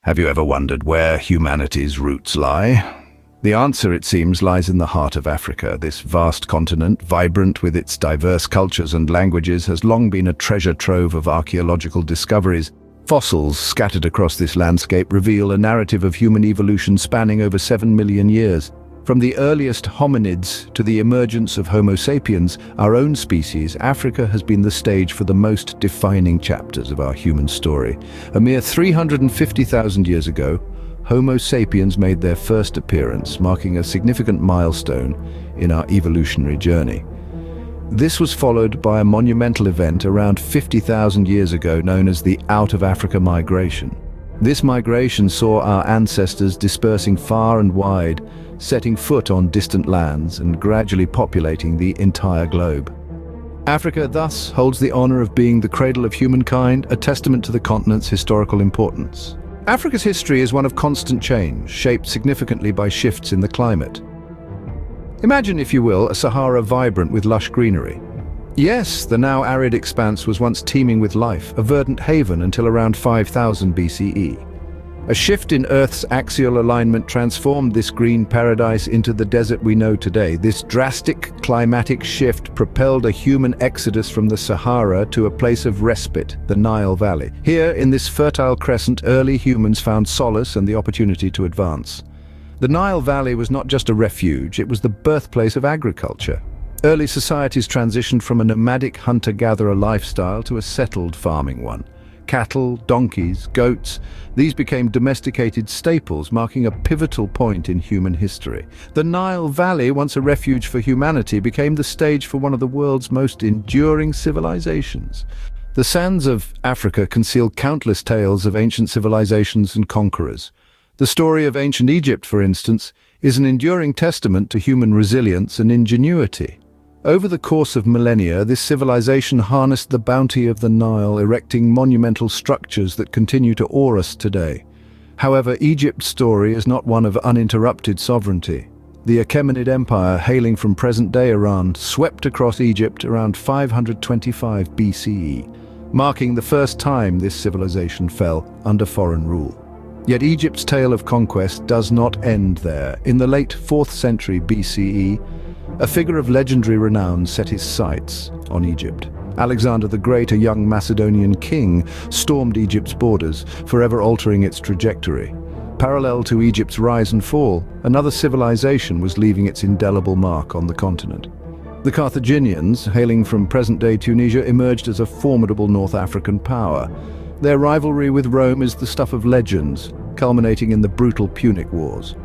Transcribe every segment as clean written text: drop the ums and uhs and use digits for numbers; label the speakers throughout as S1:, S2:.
S1: Have you ever wondered where humanity's roots lie? The answer, it seems, lies in the heart of Africa. This vast continent, vibrant with its diverse cultures and languages, has long been a treasure trove of archaeological discoveries. Fossils scattered across this landscape reveal a narrative of human evolution spanning over 7 million years. From the earliest hominids to the emergence of Homo sapiens, our own species, Africa has been the stage for the most defining chapters of our human story. A mere 350,000 years ago, Homo sapiens made their first appearance, marking a significant milestone in our evolutionary journey. This was followed by a monumental event around 50,000 years ago known as the Out of Africa migration. This migration saw our ancestors dispersing far and wide, setting foot on distant lands and gradually populating the entire globe. Africa thus holds the honor of being the cradle of humankind, a testament to the continent's historical importance. Africa's history is one of constant change, shaped significantly by shifts in the climate. Imagine, if you will, a Sahara vibrant with lush greenery. Yes, the now arid expanse was once teeming with life, a verdant haven until around 5000 BCE. A shift in Earth's axial alignment transformed this green paradise into the desert we know today. This drastic climatic shift propelled a human exodus from the Sahara to a place of respite, the Nile Valley. Here, in this fertile crescent, early humans found solace and the opportunity to advance. The Nile Valley was not just a refuge, it was the birthplace of agriculture. Early societies transitioned from a nomadic hunter-gatherer lifestyle to a settled farming one. Cattle, donkeys, goats, these became domesticated staples, marking a pivotal point in human history. The Nile Valley, once a refuge for humanity, became the stage for one of the world's most enduring civilizations. The sands of Africa conceal countless tales of ancient civilizations and conquerors. The story of ancient Egypt, for instance, is an enduring testament to human resilience and ingenuity. Over the course of millennia, this civilization harnessed the bounty of the Nile, erecting monumental structures that continue to awe us today. However, Egypt's story is not one of uninterrupted sovereignty. The Achaemenid Empire, hailing from present-day Iran, swept across Egypt around 525 BCE, marking the first time this civilization fell under foreign rule. Yet Egypt's tale of conquest does not end there. In the late 4th century BCE, a figure of legendary renown set his sights on Egypt. Alexander the Great, a young Macedonian king, stormed Egypt's borders, forever altering its trajectory. Parallel to Egypt's rise and fall, another civilization was leaving its indelible mark on the continent. The Carthaginians, hailing from present-day Tunisia, emerged as a formidable North African power. Their rivalry with Rome is the stuff of legends, culminating in the brutal Punic Wars.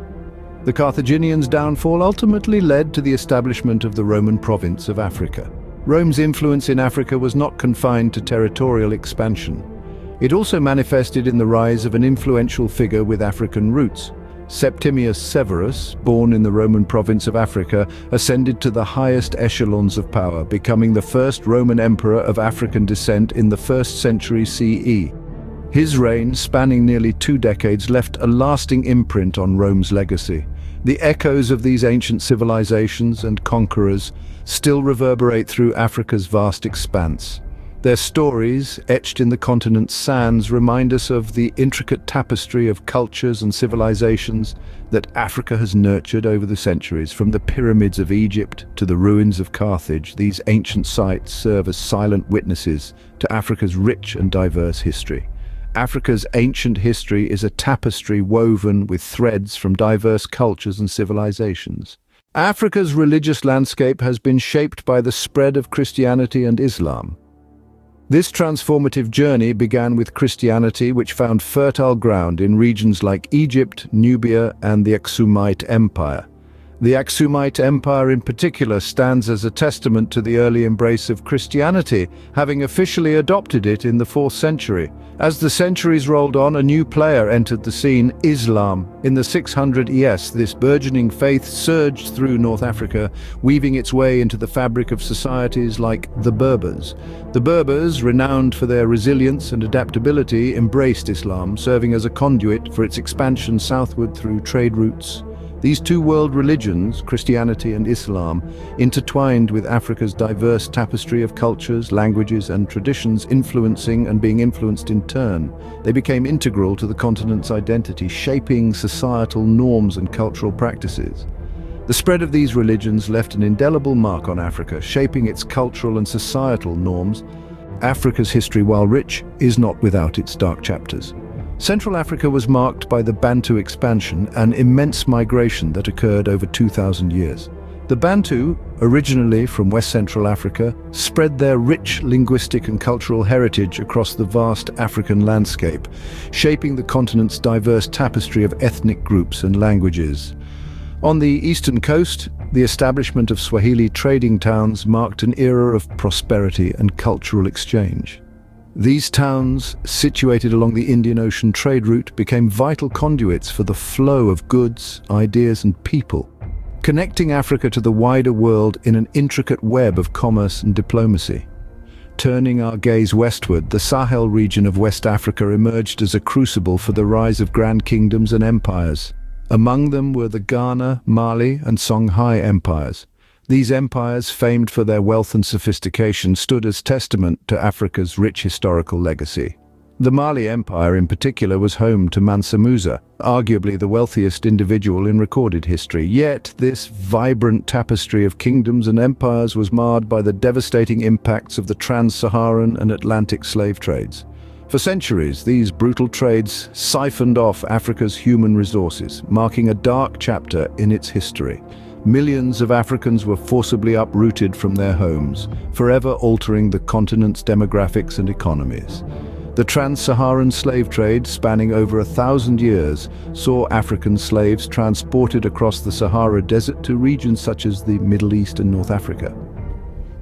S1: The Carthaginians' downfall ultimately led to the establishment of the Roman province of Africa. Rome's influence in Africa was not confined to territorial expansion. It also manifested in the rise of an influential figure with African roots. Septimius Severus, born in the Roman province of Africa, ascended to the highest echelons of power, becoming the first Roman emperor of African descent in the 1st century CE. His reign, spanning nearly 2 decades, left a lasting imprint on Rome's legacy. The echoes of these ancient civilizations and conquerors still reverberate through Africa's vast expanse. Their stories, etched in the continent's sands, remind us of the intricate tapestry of cultures and civilizations that Africa has nurtured over the centuries. From the pyramids of Egypt to the ruins of Carthage, these ancient sites serve as silent witnesses to Africa's rich and diverse history. Africa's ancient history is a tapestry woven with threads from diverse cultures and civilizations. Africa's religious landscape has been shaped by the spread of Christianity and Islam. This transformative journey began with Christianity, which found fertile ground in regions like Egypt, Nubia, and the Aksumite Empire. The Aksumite Empire in particular stands as a testament to the early embrace of Christianity, having officially adopted it in the 4th century. As the centuries rolled on, a new player entered the scene: Islam. In the 600 ES, this burgeoning faith surged through North Africa, weaving its way into the fabric of societies like the Berbers. The Berbers, renowned for their resilience and adaptability, embraced Islam, serving as a conduit for its expansion southward through trade routes, These two world religions, Christianity and Islam, intertwined with Africa's diverse tapestry of cultures, languages and traditions, influencing and being influenced in turn. They became integral to the continent's identity, shaping societal norms and cultural practices. The spread of these religions left an indelible mark on Africa, shaping its cultural and societal norms. Africa's history, while rich, is not without its dark chapters. Central Africa was marked by the Bantu expansion, an immense migration that occurred over 2,000 years. The Bantu, originally from West Central Africa, spread their rich linguistic and cultural heritage across the vast African landscape, shaping the continent's diverse tapestry of ethnic groups and languages. On the eastern coast, the establishment of Swahili trading towns marked an era of prosperity and cultural exchange. These towns, situated along the Indian Ocean trade route, became vital conduits for the flow of goods, ideas and people, connecting Africa to the wider world in an intricate web of commerce and diplomacy. Turning our gaze westward, the Sahel region of West Africa emerged as a crucible for the rise of grand kingdoms and empires. Among them were the Ghana, Mali and Songhai empires. These empires, famed for their wealth and sophistication, stood as testament to Africa's rich historical legacy. The Mali Empire in particular was home to Mansa Musa, arguably the wealthiest individual in recorded history. Yet this vibrant tapestry of kingdoms and empires was marred by the devastating impacts of the trans-Saharan and Atlantic slave trades. For centuries, these brutal trades siphoned off Africa's human resources, marking a dark chapter in its history. Millions of Africans were forcibly uprooted from their homes, forever altering the continent's demographics and economies. The trans-Saharan slave trade, spanning over 1,000 years, saw African slaves transported across the Sahara Desert to regions such as the Middle East and North Africa.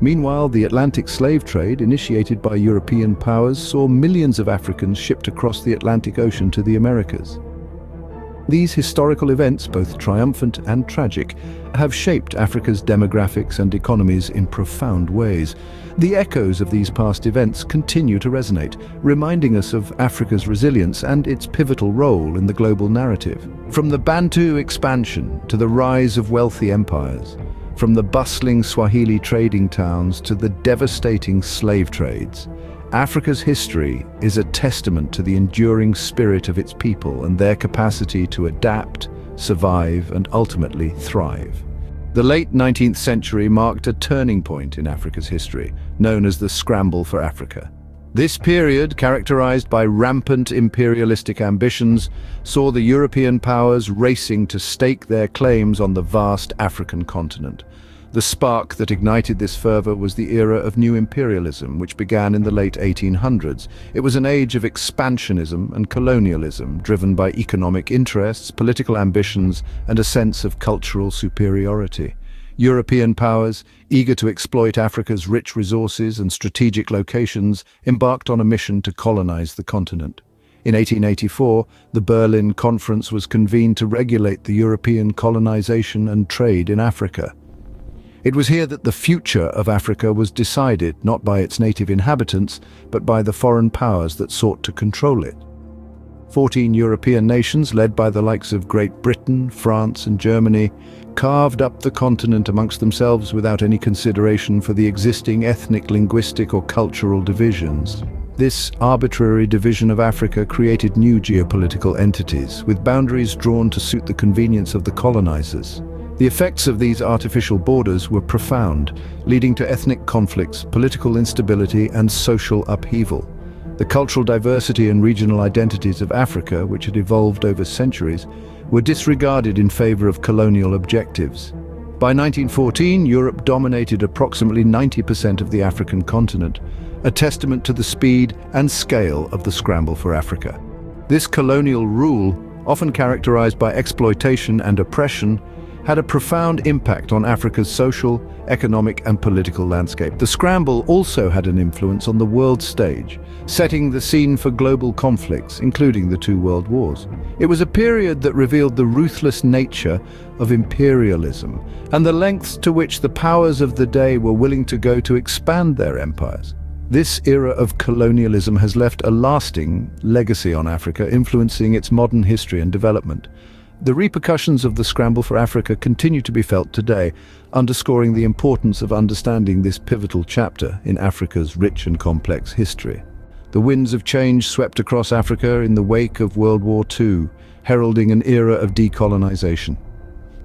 S1: Meanwhile, the Atlantic slave trade, initiated by European powers, saw millions of Africans shipped across the Atlantic Ocean to the Americas. These historical events, both triumphant and tragic, have shaped Africa's demographics and economies in profound ways. The echoes of these past events continue to resonate, reminding us of Africa's resilience and its pivotal role in the global narrative. From the Bantu expansion to the rise of wealthy empires, from the bustling Swahili trading towns to the devastating slave trades, Africa's history is a testament to the enduring spirit of its people and their capacity to adapt, survive, and ultimately thrive. The late 19th century marked a turning point in Africa's history, known as the Scramble for Africa. This period, characterized by rampant imperialistic ambitions, saw the European powers racing to stake their claims on the vast African continent. The spark that ignited this fervor was the era of new imperialism, which began in the late 1800s. It was an age of expansionism and colonialism, driven by economic interests, political ambitions, and a sense of cultural superiority. European powers, eager to exploit Africa's rich resources and strategic locations, embarked on a mission to colonize the continent. In 1884, the Berlin Conference was convened to regulate the European colonization and trade in Africa. It was here that the future of Africa was decided, not by its native inhabitants, but by the foreign powers that sought to control it. 14 European nations, led by the likes of Great Britain, France and Germany, carved up the continent amongst themselves without any consideration for the existing ethnic, linguistic or cultural divisions. This arbitrary division of Africa created new geopolitical entities, with boundaries drawn to suit the convenience of the colonizers. The effects of these artificial borders were profound, leading to ethnic conflicts, political instability, and social upheaval. The cultural diversity and regional identities of Africa, which had evolved over centuries, were disregarded in favor of colonial objectives. By 1914, Europe dominated approximately 90% of the African continent, a testament to the speed and scale of the scramble for Africa. This colonial rule, often characterized by exploitation and oppression, had a profound impact on Africa's social, economic and political landscape. The scramble also had an influence on the world stage, setting the scene for global conflicts, including the two world wars. It was a period that revealed the ruthless nature of imperialism and the lengths to which the powers of the day were willing to go to expand their empires. This era of colonialism has left a lasting legacy on Africa, influencing its modern history and development. The repercussions of the scramble for Africa continue to be felt today, underscoring the importance of understanding this pivotal chapter in Africa's rich and complex history. The winds of change swept across Africa in the wake of World War II, heralding an era of decolonization.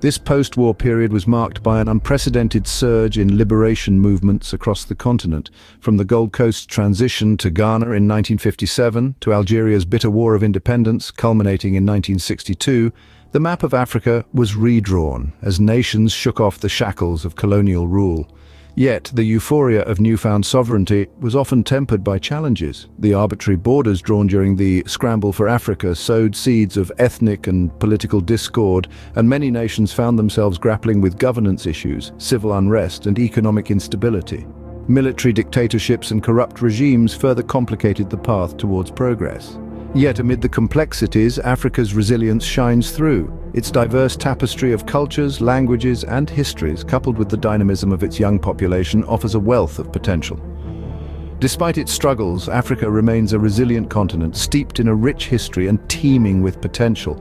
S1: This post-war period was marked by an unprecedented surge in liberation movements across the continent, from the Gold Coast transition to Ghana in 1957 to Algeria's bitter war of independence culminating in 1962. The map of Africa was redrawn as nations shook off the shackles of colonial rule. Yet, the euphoria of newfound sovereignty was often tempered by challenges. The arbitrary borders drawn during the scramble for Africa sowed seeds of ethnic and political discord, and many nations found themselves grappling with governance issues, civil unrest, and economic instability. Military dictatorships and corrupt regimes further complicated the path towards progress. Yet amid the complexities, Africa's resilience shines through. Its diverse tapestry of cultures, languages, and histories, coupled with the dynamism of its young population, offers a wealth of potential. Despite its struggles, Africa remains a resilient continent, steeped in a rich history and teeming with potential,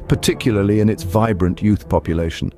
S1: particularly in its vibrant youth population.